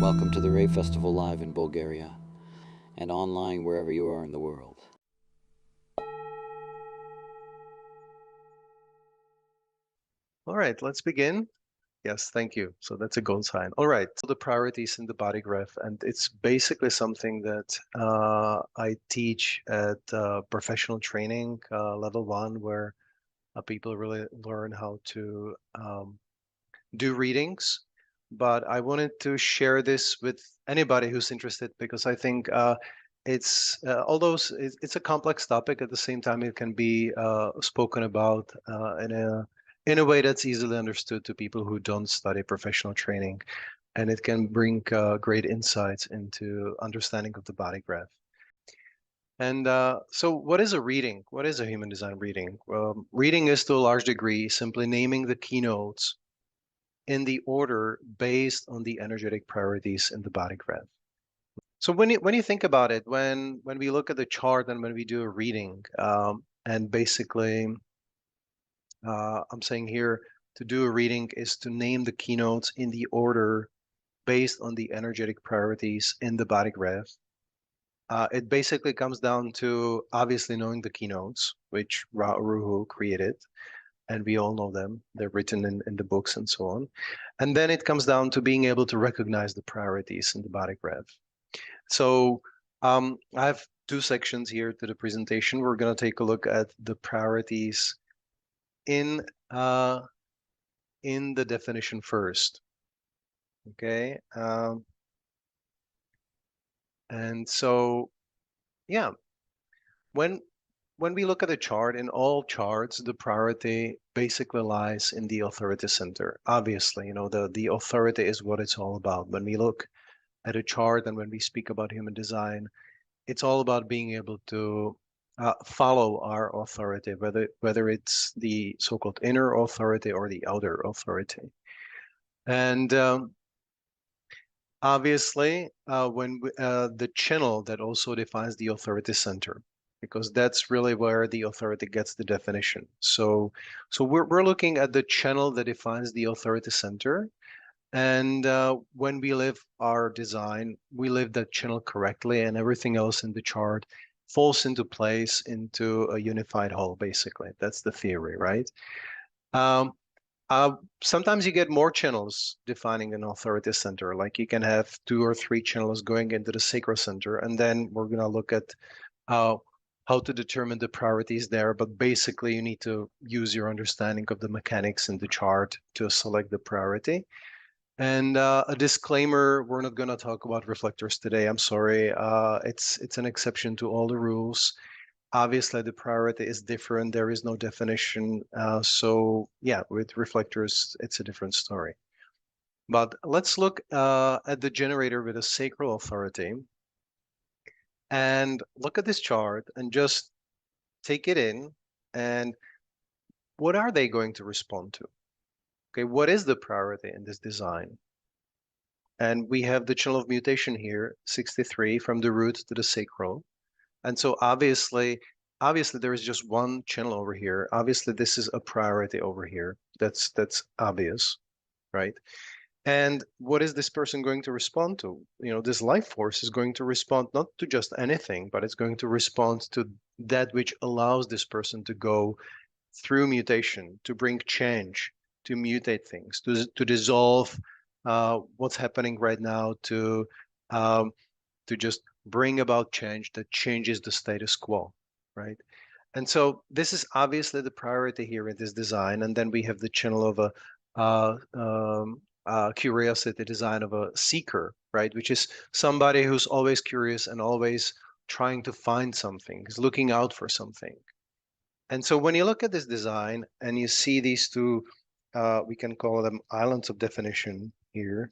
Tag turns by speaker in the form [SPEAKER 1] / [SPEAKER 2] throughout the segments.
[SPEAKER 1] Welcome to the Rave Festival live in Bulgaria and online wherever you are in the world.
[SPEAKER 2] All right, let's begin. Yes, thank you. So that's a gold sign. All right, so the priorities in the body graph, and it's basically something that I teach at professional training level 1, where people really learn how to do readings. But I wanted to share this with anybody who's interested because I think although it's a complex topic, at the same time it can be spoken about in a way that's easily understood to people who don't study professional training, and it can bring great insights into understanding of the body graph. And so what is a reading? What is a human design reading? Reading is to a large degree simply naming the keynotes in the order based on the energetic priorities in the body graph. So when you think about it, when we look at the chart and when we do a reading, and basically, I'm saying here to do a reading is to name the keynotes in the order based on the energetic priorities in the body graph. It basically comes down to obviously knowing the keynotes, which Ruhu created, and we all know them. They're written in the books and so on. And then it comes down to being able to recognize the priorities in the body graph. So I have two sections here to the presentation. We're going to take a look at the priorities in the definition first. Okay. And so, yeah, when we look at a chart, in all charts, the priority basically lies in the authority center. Obviously, the authority is what it's all about. When we look at a chart and when we speak about human design, it's all about being able to follow our authority, whether it's the so-called inner authority or the outer authority. And obviously, the channel that also defines the authority center, because that's really where the authority gets the definition. So we're looking at the channel that defines the authority center. And when we live our design, we live that channel correctly, and everything else in the chart falls into place into a unified whole, basically. That's the theory, right? Um, Sometimes you get more channels defining an authority center, like you can have 2 or 3 channels going into the sacral center, and then we're going to look at how to determine the priorities there. But basically, you need to use your understanding of the mechanics in the chart to select the priority. And a disclaimer, we're not going to talk about reflectors today. I'm sorry. It's an exception to all the rules. Obviously, the priority is different. There is no definition. So yeah, with reflectors, it's a different story. But let's look at the generator with a sacral authority and look at this chart and just take it in. And what are they going to respond to? Okay, what is the priority in this design? And we have the channel of mutation here, 63, from the root to the sacral. And so obviously there is just one channel over here. Obviously, this is a priority over here. That's obvious, right? And what is this person going to respond to? This life force is going to respond not to just anything, but it's going to respond to that which allows this person to go through mutation, to bring change, to mutate things, to dissolve what's happening right now, to just bring about change that changes the status quo, right? And so this is obviously the priority here in this design. And then we have the channel of a curiosity design of a seeker, right? Which is somebody who's always curious and always trying to find something, is looking out for something. And so when you look at this design and you see these two, we can call them islands of definition here.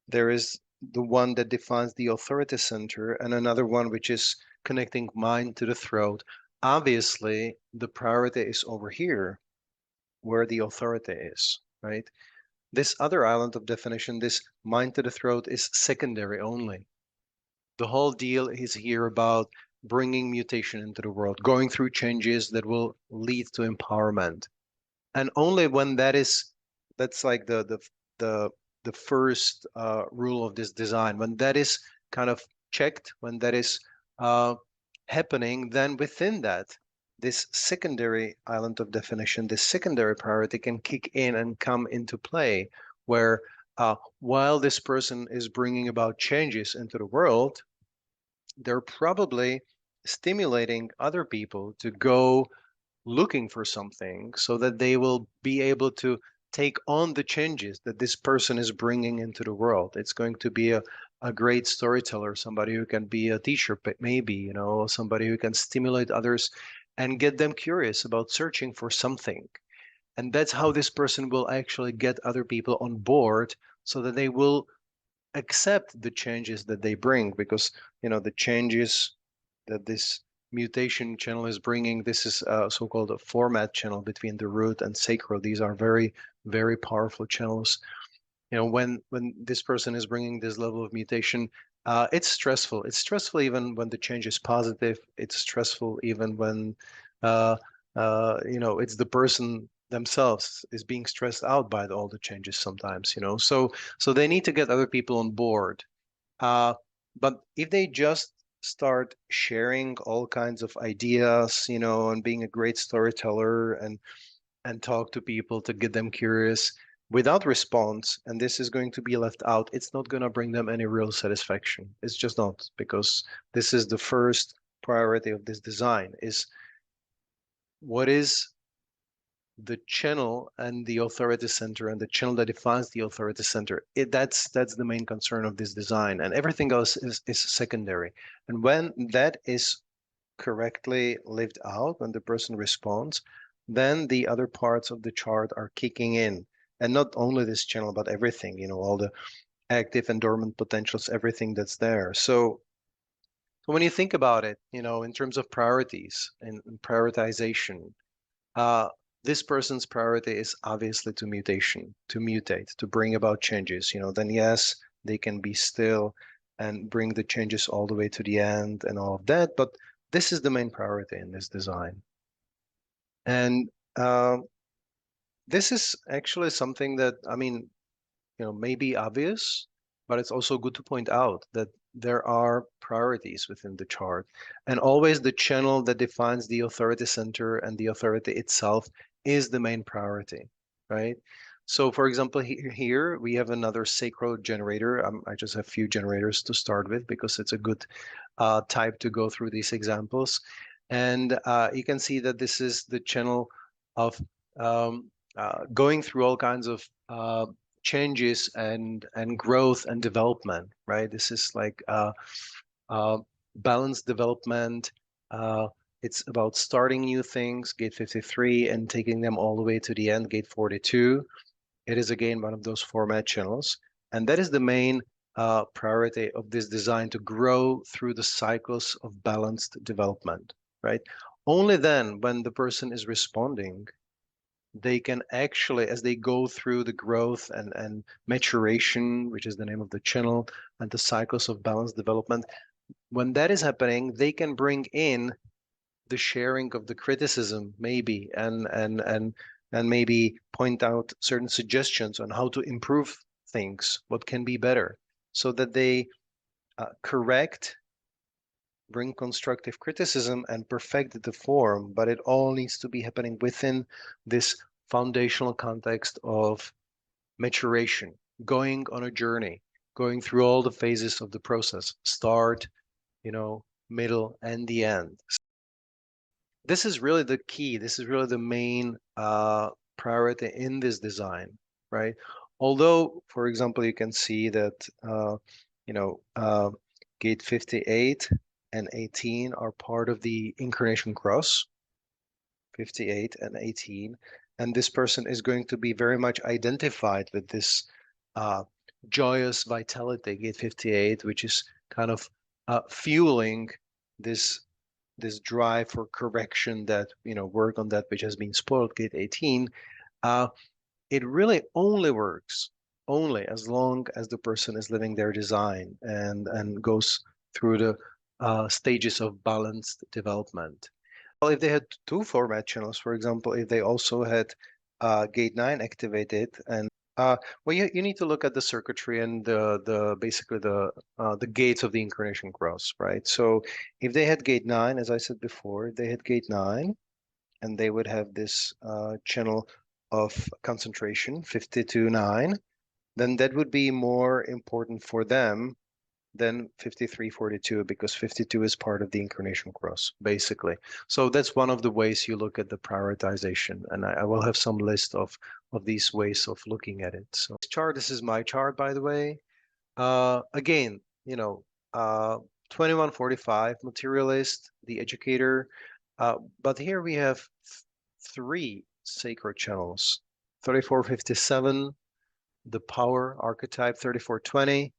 [SPEAKER 2] There is the one that defines the authority center and another one which is connecting mind to the throat. Obviously, the priority is over here where the authority is, right? This other island of definition, this mind to the throat, is secondary only. The whole deal is here about bringing mutation into the world, going through changes that will lead to empowerment. And only when that's like the the first rule of this design. When that is kind of checked, when that is happening, then within that, this secondary island of definition, this secondary priority can kick in and come into play, where while this person is bringing about changes into the world, they're probably stimulating other people to go looking for something so that they will be able to take on the changes that this person is bringing into the world. It's going to be a great storyteller, somebody who can be a teacher, but maybe, you know, somebody who can stimulate others and get them curious about searching for something. And that's how this person will actually get other people on board so that they will accept the changes that they bring, because, you know, the changes that this mutation channel is bringing, this is a so-called a format channel between the root and sacral. These are very, very powerful channels. You know, when this person is bringing this level of mutation, it's stressful. It's stressful even when the change is positive. It's stressful even when, you know, it's the person themselves is being stressed out by all the changes sometimes, you know. So they need to get other people on board. But if they just start sharing all kinds of ideas, you know, and being a great storyteller and talk to people to get them curious without response, and this is going to be left out, it's not going to bring them any real satisfaction. It's just not, because this is the first priority of this design, is what is the channel and the authority center and the channel that defines the authority center. That's the main concern of this design, and everything else is secondary. And when that is correctly lived out, when the person responds, then the other parts of the chart are kicking in. And not only this channel, but everything, you know, all the active and dormant potentials, everything that's there. So when you think about it, you know, in terms of priorities and prioritization, uh, this person's priority is obviously to mutate, to bring about changes. You know, then yes, they can be still and bring the changes all the way to the end and all of that. But this is the main priority in this design. And this is actually something that, I mean, you know, may be obvious, but it's also good to point out that there are priorities within the chart. And always the channel that defines the authority center and the authority itself is the main priority, right? So for example, here we have another sacral generator. I just have a few generators to start with because it's a good type to go through these examples. And you can see that this is the channel of going through all kinds of changes and growth and development, right? This is like balanced development. It's about starting new things, gate 53, and taking them all the way to the end, gate 42. It is again one of those format channels. And that is the main priority of this design, to grow through the cycles of balanced development, right? Only then, when the person is responding, they can actually, as they go through the growth and maturation, which is the name of the channel, and the cycles of balanced development, when that is happening, they can bring in the sharing of the criticism, maybe, and maybe point out certain suggestions on how to improve things, what can be better, so that they correct, bring constructive criticism and perfect the form, but it all needs to be happening within this foundational context of maturation, going on a journey, going through all the phases of the process, start, you know, middle, and the end. This is really the key. This is really the main priority in this design, right? Although, for example, you can see that, you know, gate 58 and 18 are part of the incarnation cross, 58 and 18. And this person is going to be very much identified with this joyous vitality, gate 58, which is kind of fueling this drive for correction, that, you know, work on that which has been spoiled, gate 18. It really only works only as long as the person is living their design and goes through the stages of balanced development. Well, if they had two format channels, for example, if they also had gate 9 activated and Well, you need to look at the circuitry and the basically the gates of the incarnation cross, right? So if they had gate 9, as I said before, they had gate 9, and they would have this channel of concentration 50 to 9, then that would be more important for them than 5342, because 52 is part of the incarnation cross, basically. So that's one of the ways you look at the prioritization, and I will have some list of these ways of looking at it. So this chart, this is my chart, by the way. Again, 2145 materialist, the educator. But here we have three sacred channels: 3457, the power archetype; 3420,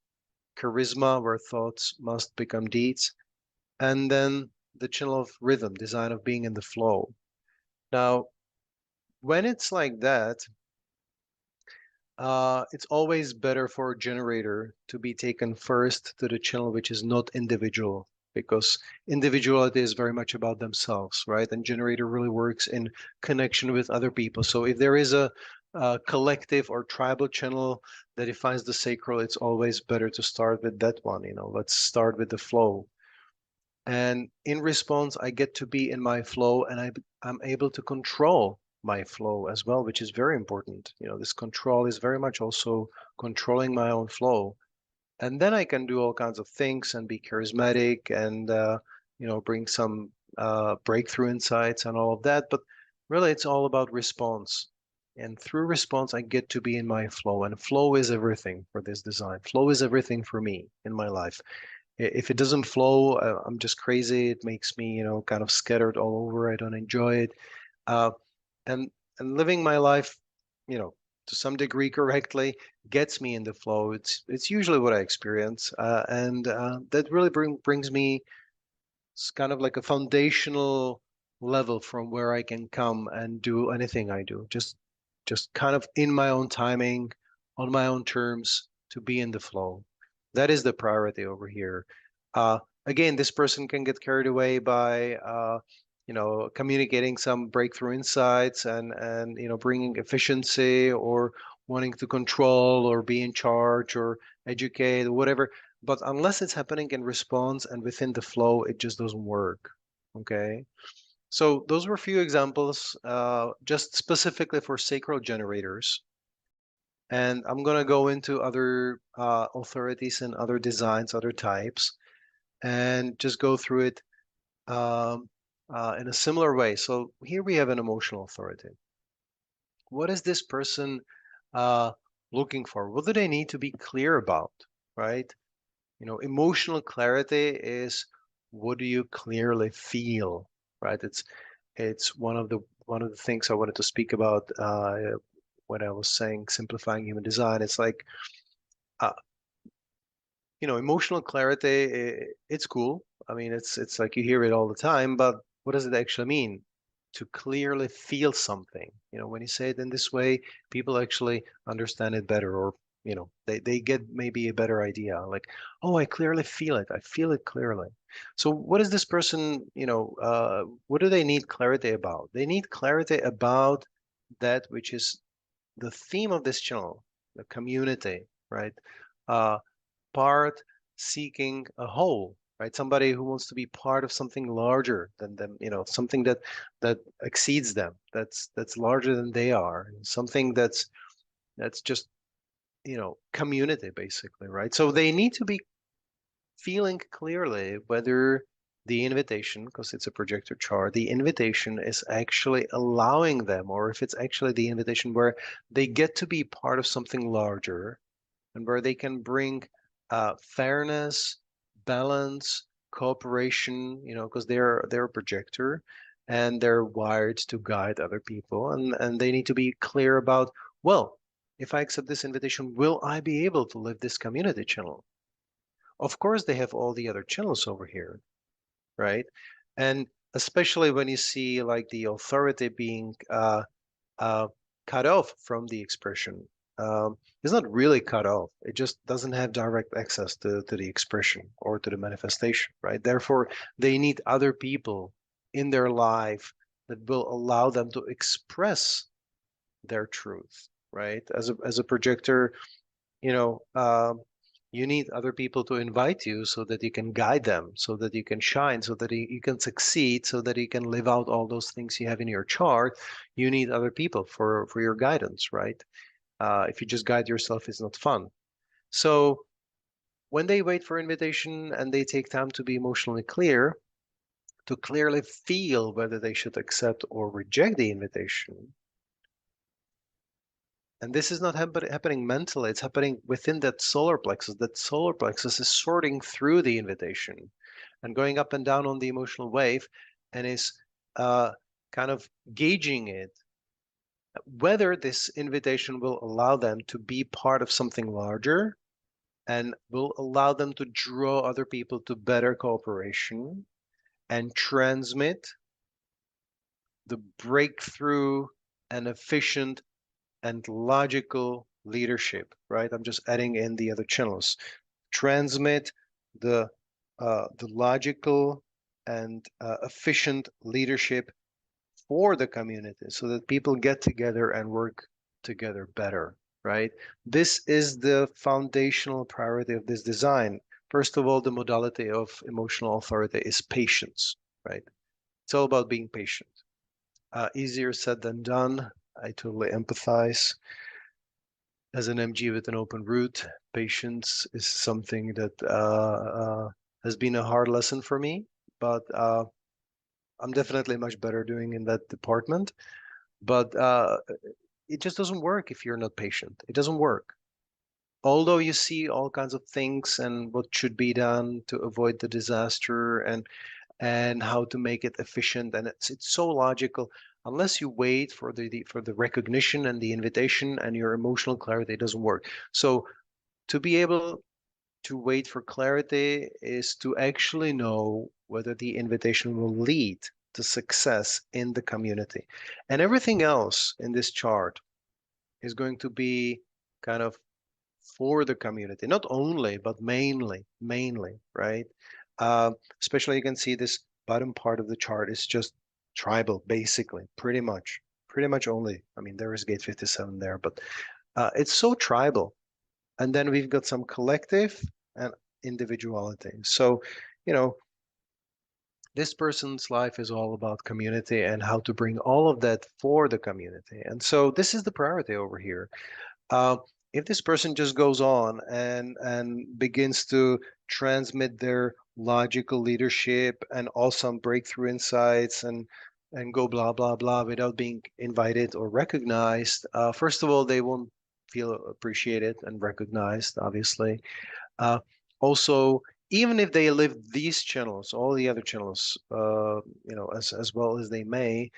[SPEAKER 2] charisma, where thoughts must become deeds; and then the channel of rhythm, design of being in the flow. Now, when it's like that, it's always better for a generator to be taken first to the channel which is not individual, because individuality is very much about themselves, right? And generator really works in connection with other people. So if there is a collective or tribal channel that defines the sacral, it's always better to start with that one. Let's start with the flow. And in response, I get to be in my flow, and I'm able to control my flow as well, which is very important. This control is very much also controlling my own flow. And then I can do all kinds of things and be charismatic and, bring some breakthrough insights and all of that. But really, it's all about response. And through response, I get to be in my flow. And flow is everything for this design. Flow is everything for me in my life. If it doesn't flow, I'm just crazy. It makes me, kind of scattered all over. I don't enjoy it. Uh, and and living my life, to some degree correctly, gets me in the flow. It's usually what I experience, and that really brings me. It's kind of like a foundational level from where I can come and do anything I do. Just kind of in my own timing, on my own terms, to be in the flow. That is the priority over here. Uh, Again, this person can get carried away by, communicating some breakthrough insights and bringing efficiency, or wanting to control or be in charge or educate or whatever. But unless it's happening in response and within the flow, it just doesn't work. Okay. So those were a few examples, just specifically for sacral generators. And I'm going to go into other authorities and other designs, other types, and just go through it in a similar way. So here we have an emotional authority. What is this person uh, looking for? What do they need to be clear about, right? Emotional clarity is, what do you clearly feel, right? It's one of the things I wanted to speak about when I was saying simplifying human design. It's like, uh, emotional clarity. It's cool. I mean, it's like you hear it all the time, but what does it actually mean? To clearly feel something. When you say it in this way, people actually understand it better, or they get maybe a better idea. Like, oh, I clearly feel it. I feel it clearly. So what is this person, what do they need clarity about? They need clarity about that which is the theme of this channel, the community, right? Uh, Part seeking a whole, right? Somebody who wants to be part of something larger than them, something that exceeds them, that's larger than they are, something that's just, community, basically, right? So they need to be feeling clearly whether the invitation, because it's a projector chart, the invitation is actually allowing them, or if it's actually the invitation where they get to be part of something larger, and where they can bring fairness, balance, cooperation, because they're a projector, and they're wired to guide other people, and they need to be clear about, well, if I accept this invitation, will I be able to live this community channel? Of course, they have all the other channels over here, right? And especially when you see like the authority being uh, cut off from the expression. It's not really cut off. It just doesn't have direct access to the expression or to the manifestation, right? Therefore, they need other people in their life that will allow them to express their truth, right? As a projector, you know, you need other people to invite you so that you can guide them, so that you can shine, so that you can succeed, so that you can live out all those things you have in your chart. You need other people for your guidance, right? If you just guide yourself, it's not fun. So when they wait for invitation and they take time to be emotionally clear, to clearly feel whether they should accept or reject the invitation, and this is not happening mentally, it's happening within that solar plexus. That solar plexus is sorting through the invitation and going up and down on the emotional wave, and is kind of gauging it, whether this invitation will allow them to be part of something larger and will allow them to draw other people to better cooperation and transmit the breakthrough and efficient and logical leadership, right? I'm just adding in the other channels. Transmit the logical and efficient leadership for the community so that people get together and work together better, right? This is the foundational priority of this design. First of all, the modality of emotional authority is patience, right? It's all about being patient. Easier said than done. I totally empathize. As an MG with an open root, patience is something that has been a hard lesson for me, but I'm definitely much better doing in that department. But it just doesn't work if you're not patient. It doesn't work. Although you see all kinds of things and what should be done to avoid the disaster and how to make it efficient, and it's so logical. Unless you wait for the recognition and the invitation and your emotional clarity, it doesn't work. So to be able to wait for clarity is to actually know whether the invitation will lead to success in the community. And everything else in this chart is going to be kind of for the community, not only, but mainly, right? Especially you can see this bottom part of the chart is just tribal, basically, pretty much only. I mean, there is gate 57 there, but it's so tribal. And then we've got some collective and individuality. So, you know, this person's life is all about community and how to bring all of that for the community. And so this is the priority over here. Uh, if this person just goes on and begins to transmit their logical leadership and awesome breakthrough insights and go blah blah blah without being invited or recognized, first of all, they won't feel appreciated and recognized, obviously. Uh, Also, even if they live these channels, all the other channels, as well as they may,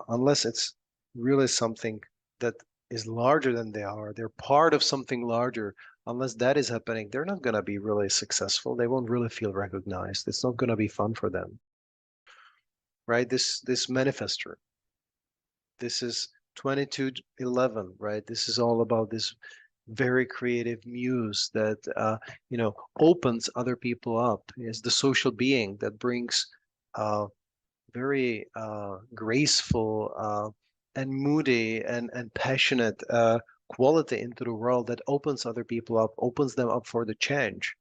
[SPEAKER 2] unless it's really something that is larger than they are, they're part of something larger. Unless that is happening, they're not going to be really successful. They won't really feel recognized. It's not going to be fun for them, right? This manifester, this is 2211, right? This is all about this very creative muse that opens other people up. Is the social being that brings very graceful and moody and passionate quality into the world that opens other people up, opens them up for the change.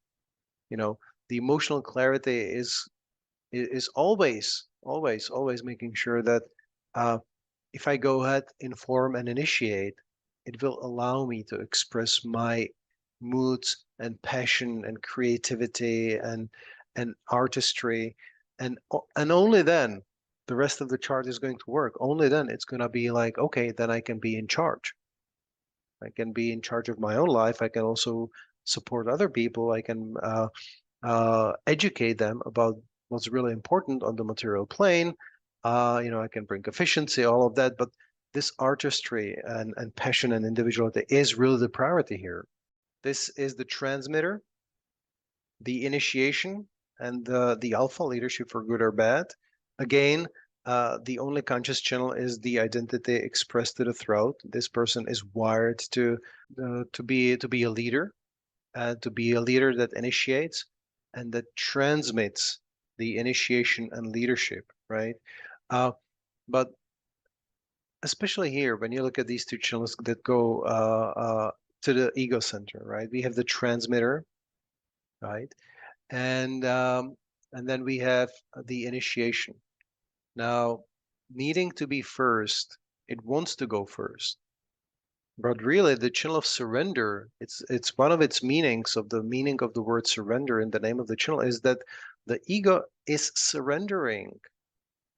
[SPEAKER 2] You know, the emotional clarity is always making sure that uh, if I go ahead, inform, and initiate, it will allow me to express my moods and passion and creativity and artistry, and only then the rest of the chart is going to work. Only then it's going to be like, okay, then I can be in charge. I can be in charge of my own life. I can also support other people. I can educate them about what's really important on the material plane. I can bring efficiency, all of that, but this artistry and passion and individuality is really the priority here. This is the transmitter, the initiation, and the alpha leadership for good or bad. Again, the only conscious channel is the identity expressed to the throat. This person is wired to be a leader, to be a leader that initiates and that transmits the initiation and leadership, right? But especially here, when you look at these two channels that go to the ego center, right? We have the transmitter, right? And um, and then we have the initiation. Now, needing to be first, it wants to go first. But really, the channel of surrender, it's one of its meanings of the meaning of the word surrender in the name of the channel is that the ego is surrendering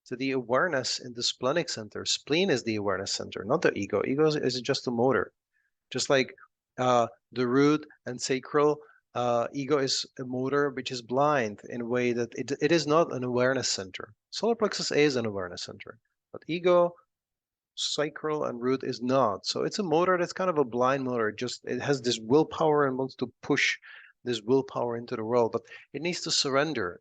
[SPEAKER 2] to the awareness in the splenic center. Spleen is the awareness center, not the ego. Ego is just a motor. Just like the root and sacral, ego is a motor which is blind in a way that it is not an awareness center. Solar plexus is an awareness center, but ego, sacral, and root is not. So it's a motor that's kind of a blind motor. It has this willpower and wants to push this willpower into the world, but it needs to surrender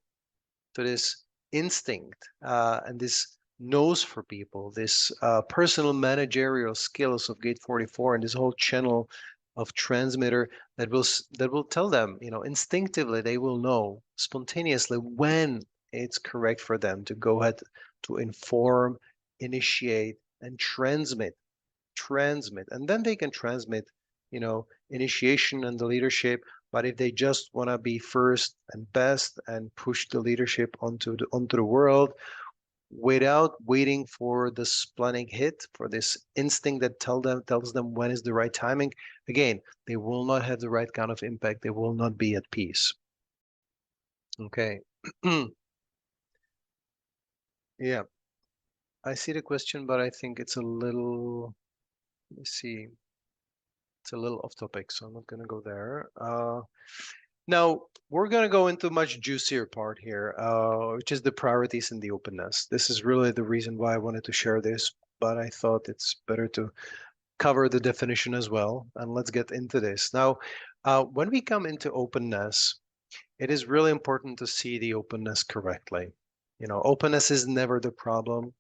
[SPEAKER 2] to this instinct and this knows for people, this personal managerial skills of Gate 44 and this whole channel of transmitter that will tell them, instinctively they will know spontaneously when it's correct for them to go ahead to inform, initiate, and transmit, and then they can transmit, initiation and the leadership. But if they just want to be first and best and push the leadership onto the world without waiting for the splenic hit, for this instinct that tells them when is the right timing, again, they will not have the right kind of impact. They will not be at peace. Okay. Yeah, I see the question, but I think it's a little, let me see, it's a little off topic, so I'm not going to go there. Now, we're going to go into a much juicier part here, which is the priorities and the openness. This is really the reason why I wanted to share this, but I thought it's better to cover the definition as well. And let's get into this. Now, when we come into openness, it is really important to see the openness correctly. Openness is never the problem.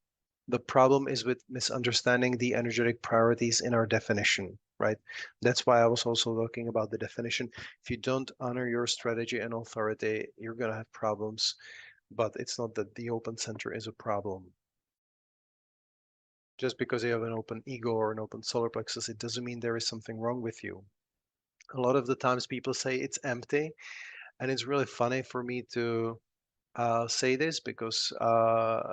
[SPEAKER 2] The problem is with misunderstanding the energetic priorities in our definition, right? That's why I was also talking about the definition. If you don't honor your strategy and authority, you're going to have problems, but it's not that the open center is a problem. Just because you have an open ego or an open solar plexus, it doesn't mean there is something wrong with you. A lot of the times people say it's empty, and it's really funny for me to say this because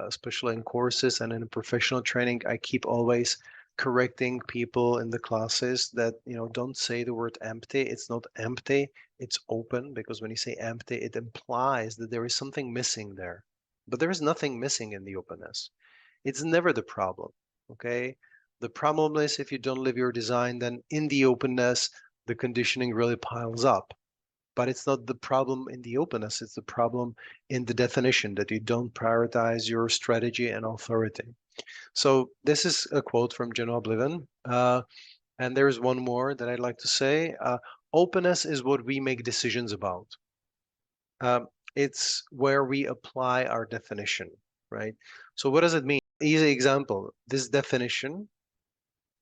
[SPEAKER 2] especially in courses and in professional training, I keep always correcting people in the classes that, don't say the word empty. It's not empty, it's open, because when you say empty, it implies that there is something missing there. But there is nothing missing in the openness. It's never the problem, okay? The problem is if you don't live your design, then in the openness, the conditioning really piles up. But it's not the problem in the openness, it's the problem in the definition that you don't prioritize your strategy and authority. So this is a quote from General Oblivion. And there's one more that I'd like to say. Openness is what we make decisions about. It's where we apply our definition, right? So what does it mean? Easy example, this definition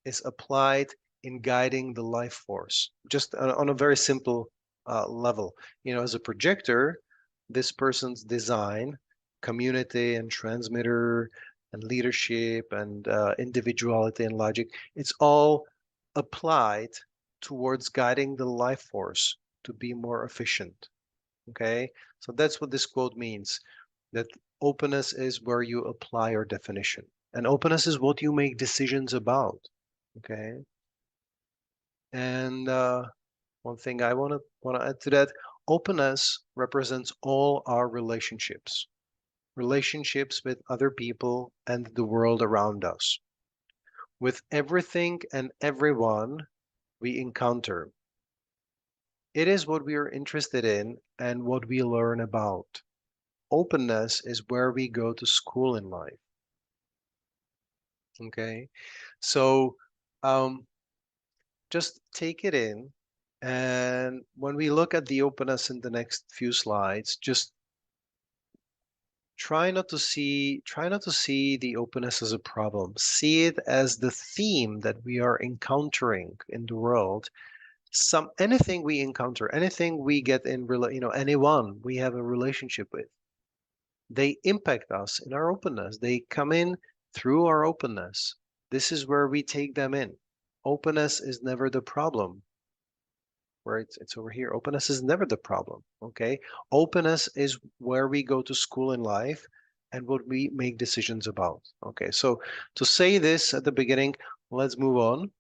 [SPEAKER 2] is applied in guiding the life force, just on a very simple level. As a projector, this person's design, community and transmitter and leadership and individuality and logic, it's all applied towards guiding the life force to be more efficient. Okay, so that's what this quote means, that openness is where you apply your definition, and openness is what you make decisions about. Okay, and one thing I want to add to that, openness represents all our relationships with other people and the world around us, with everything and everyone we encounter. It is what we are interested in and what we learn about. Openness is where we go to school in life. Okay, so just take it in. And when we look at the openness in the next few slides, just try not to see the openness as a problem. See it as the theme that we are encountering in the world. Anything we encounter, anything we get in, anyone we have a relationship with, they impact us in our openness. They come in through our openness. This is where we take them in. Openness is never the problem. Where it's over here. Openness is never the problem. Okay. Openness is where we go to school in life and what we make decisions about. Okay. So to say this at the beginning, let's move on.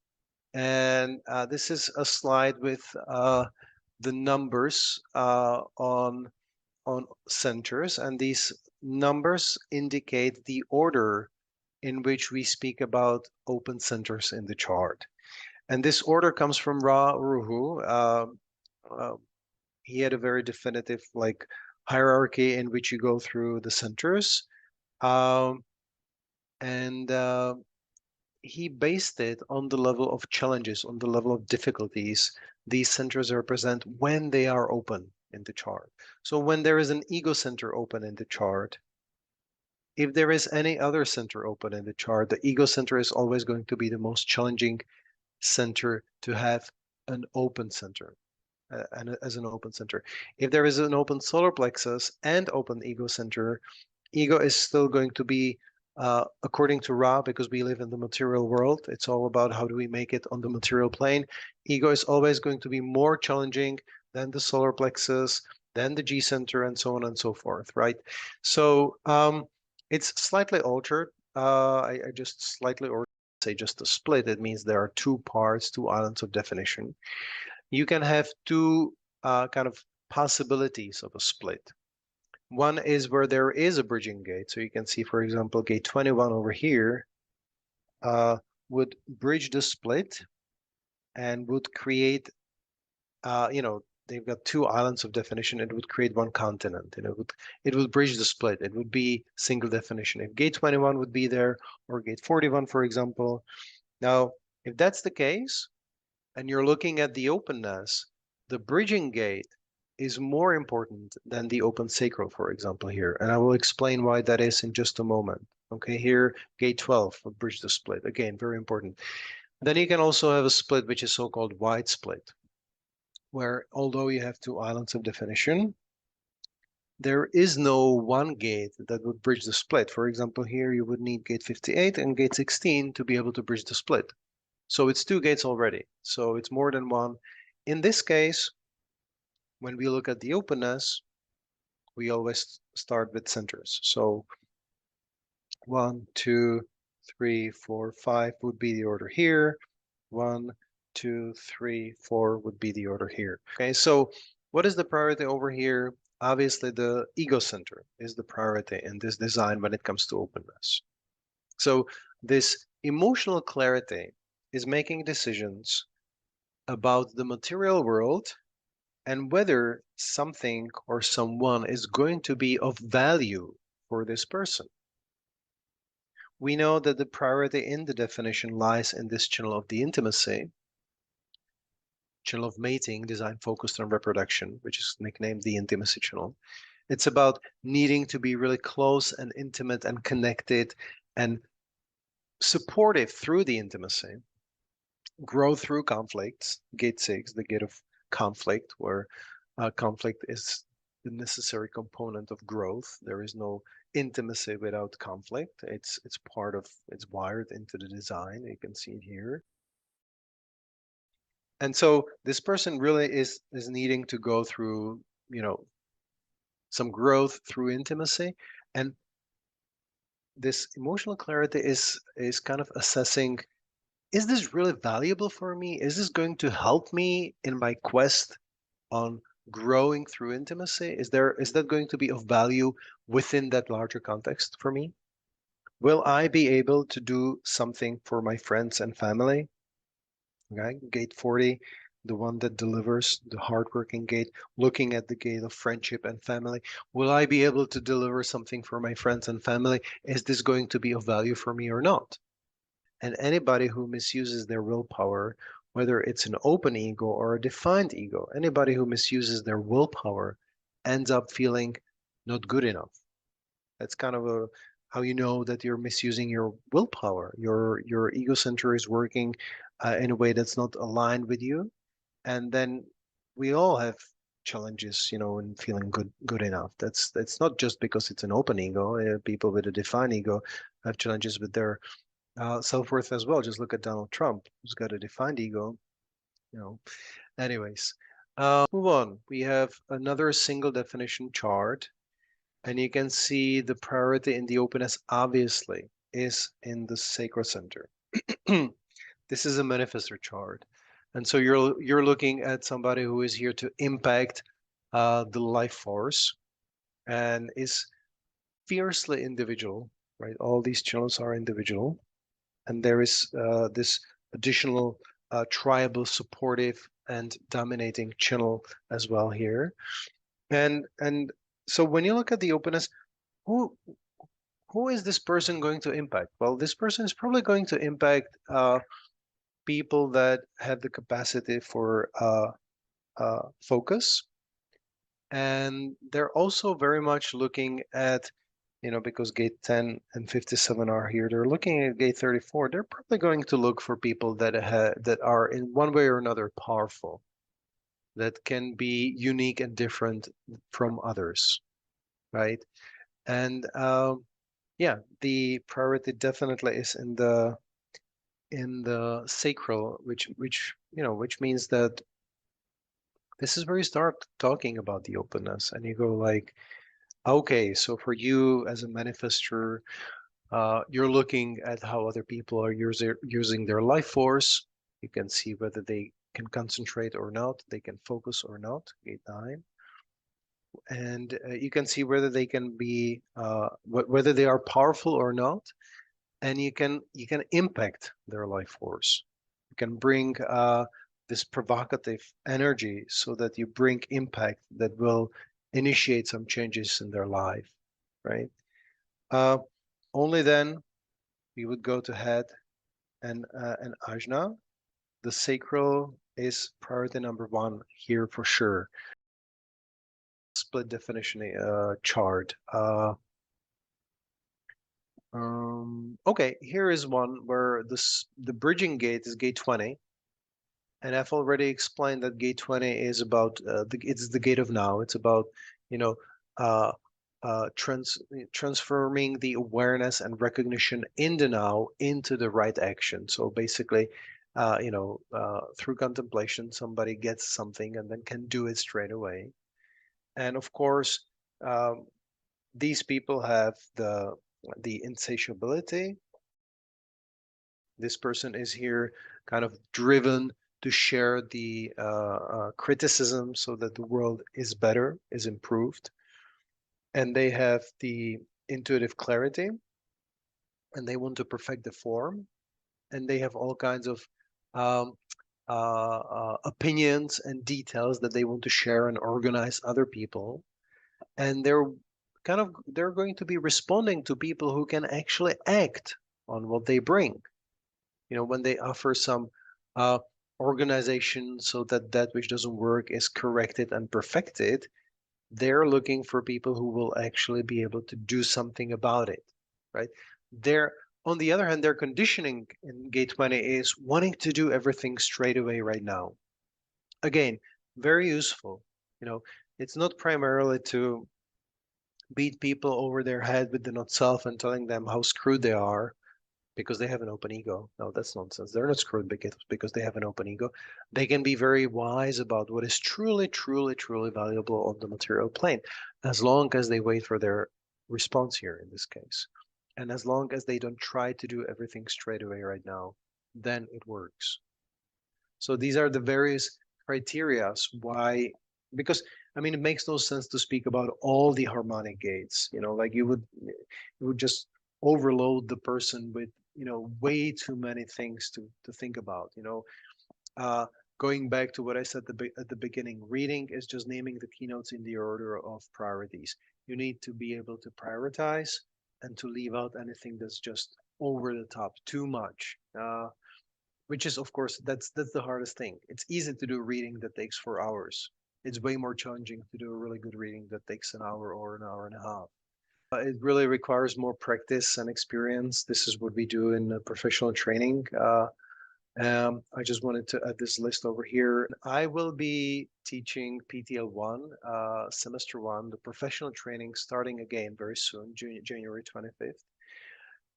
[SPEAKER 2] And this is a slide with the numbers on centers, and these numbers indicate the order in which we speak about open centers in the chart. And this order comes from Ra Uruhu. Uh, he had a very definitive like hierarchy in which you go through the centers. Um, and he based it on the level of challenges, on the level of difficulties these centers represent when they are open in the chart. So when there is an ego center open in the chart, if there is any other center open in the chart, the ego center is always going to be the most challenging center to have an open center. And as an open center. If there is an open solar plexus and open ego center, ego is still going to be, according to Ra, because we live in the material world, it's all about how do we make it on the material plane. Ego is always going to be more challenging than the solar plexus, than the G center, and so on and so forth, right? So it's slightly altered. I just slightly, or say just a split. It means there are two parts, two islands of definition. You can have two kind of possibilities of a split. One is where there is a bridging gate. So you can see, for example, gate 21 over here would bridge the split and would create, they've got two islands of definition. It would create one continent, and it would bridge the split. It would be single definition. If gate 21 would be there, or gate 41, for example. Now, if that's the case, and you're looking at the openness, the bridging gate is more important than the open sacral, for example, here. And I will explain why that is in just a moment. Okay, here, gate 12 will bridge the split. Again, very important. Then you can also have a split, which is so-called wide split, where although you have two islands of definition, there is no one gate that would bridge the split. For example, here you would need gate 58 and gate 16 to be able to bridge the split. So it's two gates already. So it's more than one. In this case, when we look at the openness, we always start with centers. So 1, 2, 3, 4, 5 would be the order here. 1, 2, 3, 4 would be the order here. Okay, so what is the priority over here? Obviously, the ego center is the priority in this design when it comes to openness. So this emotional clarity is making decisions about the material world and whether something or someone is going to be of value for this person. We know that the priority in the definition lies in this channel of the intimacy, channel of mating, design focused on reproduction, which is nicknamed the intimacy channel. It's about needing to be really close and intimate and connected and supportive through the intimacy, grow through conflicts, gate 6, the gate of conflict, where conflict is the necessary component of growth. There is no intimacy without conflict. It's wired into the design. You can see it here. And so this person really is needing to go through, some growth through intimacy. And this emotional clarity is kind of assessing, is this really valuable for me? Is this going to help me in my quest on growing through intimacy? Is that going to be of value within that larger context for me? Will I be able to do something for my friends and family? Okay, gate 40, the one that delivers, the hardworking gate, looking at the gate of friendship and family. Will I be able to deliver something for my friends and family? Is this going to be of value for me or not? And anybody who misuses their willpower, whether it's an open ego or a defined ego, anybody who misuses their willpower ends up feeling not good enough. That's kind of how you know that you're misusing your willpower. Your ego center is working in a way that's not aligned with you. And then we all have challenges, in feeling good enough. That's not just because it's an open ego. People with a defined ego have challenges with their self-worth as well. Just look at Donald Trump, who's got a defined ego, you know. Anyways, move on. We have another single definition chart, and you can see the priority in the openness obviously is in the sacral center. This is a manifestor chart. And so you're looking at somebody who is here to impact the life force and is fiercely individual, right? All these channels are individual. And there is this additional tribal, supportive, and dominating channel as well here. And so when you look at the openness, who who is this person going to impact? Well, this person is probably going to impact people that have the capacity for focus. And they're also very much looking at, because gate 10 and 57 are here, they're looking at gate 34. They're probably going to look for people that are in one way or another powerful, that can be unique and different from others, right? And yeah, the priority definitely is in the sacral, which means that this is where you start talking about the openness, and you go like, okay, so for you as a manifester, you're looking at how other people are using their life force. You can see whether they can concentrate or not, they can focus or not, gate 9. And you can see whether they can be, whether they are powerful or not, and you can impact their life force. You can bring this provocative energy so that you bring impact that will initiate some changes in their life, right? Only then we would go to head and ajna. The sacral is priority number 1 here for sure. Split definition chart. Okay, here is one where the bridging gate is gate 20. And I've already explained that gate 20 is about, it's the gate of now. It's about, you know, uh, transforming the awareness and recognition in the now into the right action. So basically, through contemplation, somebody gets something and then can do it straight away. And of course, these people have the insatiability. This person is here kind of driven to share the criticism so that the world is better, is improved. And they have the intuitive clarity, and they want to perfect the form. And they have all kinds of opinions and details that they want to share and organize other people. And they're going to be responding to people who can actually act on what they bring. When they offer some organization so that that which doesn't work is corrected and perfected, they're looking for people who will actually be able to do something about it, right? On the other hand, their conditioning in gate 20 is wanting to do everything straight away right now. Again, very useful. It's not primarily to beat people over their head with the not self and telling them how screwed they are because they have an open ego. No, that's nonsense. They're not screwed because they have an open ego. They can be very wise about what is truly, truly, truly valuable on the material plane, as long as they wait for their response here in this case. And as long as they don't try to do everything straight away right now, then it works. So these are the various criteria why, because it makes no sense to speak about all the harmonic gates. Like you would just overload the person with way too many things to think about. Going back to what I said at the beginning, reading is just naming the keynotes in the order of priorities. You need to be able to prioritize and to leave out anything that's just over the top, too much. Which is, of course, that's the hardest thing. It's easy to do reading that takes 4 hours. It's way more challenging to do a really good reading that takes an hour or an hour and a half. It really requires more practice and experience. This is what we do in professional training. I just wanted to add this list over here. I will be teaching PTL1, semester 1, the professional training starting again very soon, January 25th.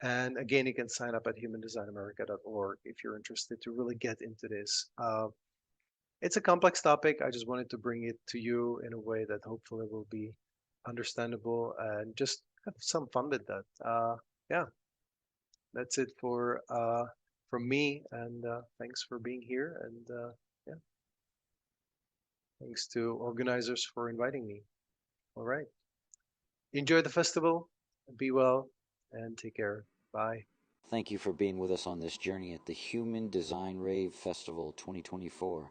[SPEAKER 2] And again, you can sign up at humandesignamerica.org if you're interested to really get into this. It's a complex topic. I just wanted to bring it to you in a way that hopefully will be understandable and just have some fun with that. Yeah, that's it for from me. And thanks for being here. And yeah, thanks to organizers for inviting me. All right. Enjoy the festival. Be well and take care. Bye.
[SPEAKER 1] Thank you for being with us on this journey at the Human Design Rave Festival 2024.